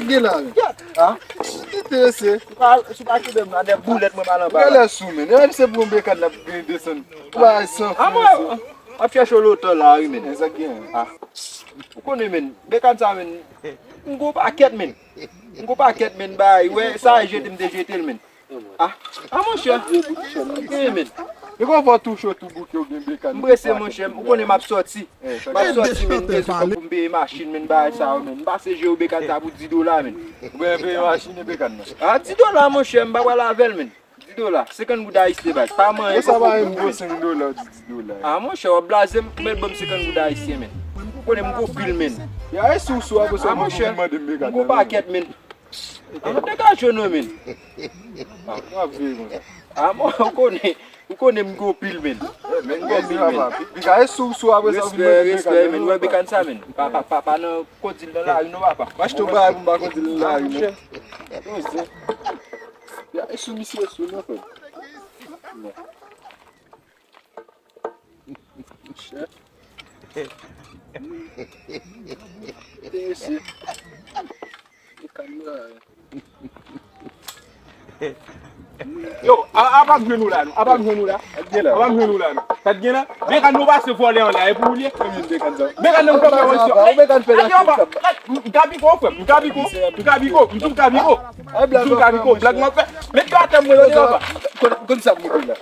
Gila. Ah? Esse. Su pa ki dem nan de boulet mwen balan ba. Gila sumen. Eu se bombe kan la descend. Vai sans. A fyeche l'auto la men. Essa aqui. Ah. Ou konen men, bekan sa men. Ngo paket men. Ngo paket men bay. We sa jete mde jetel men. Ah. Ah mon cher. Men. Eu vou voltar o show tudo que eu ganhei kan. Mbrese mon cher, ou konen map sorti. Map sorti men, beso kon pou mbe machine men bay sa men. Mba se je ou bekan sa pou $10 men. Be machine bekan. Ah, $10 mon cher, mba wala vel men. $10, second good ice te bag. Pa man, Eu só vai em $5, $10. Ah, mon cher, blaze mwen bom second good ice men. Ou konen mgo pil men. Ya esse o suave só Mon cher, de bekan. mgo paket men. Ah, mwen deka jono men. Ah, vivo. Ah, mon konen mgo pil men. Mgo pil men. Fica esse o suave só Respect men, wè bekan sa men. Pa nan kodil nan la, you know apa. Mas tu vai com bagulho de lá, né? Ya esse monsieur isso não foi. Esse. Yo, abang genou là, abang genou là. Abang genou là. Ça te gena? Mais quand nous va se voler on là et pour lui. Mais quand nous va aussi. Gabi ko, blague moi fait. Mais tu attends moi là. Comme ça vous là.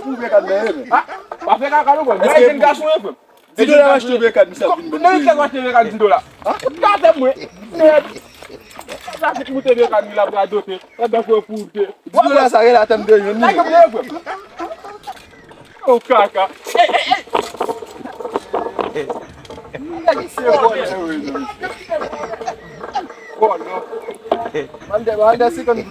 Vous be kan même. Ah, pas faire cadeau quoi. Mais c'est un garçon un peu. $10 acheter be kan ça. Non, il va acheter $10. Ah, tu attends moi. Ça c'est pour te dire quand il a pas doté. Ça doit faire pour te. $10 ça là tam de. Là comme ça. Oh caca. Bon, non. Manda second good.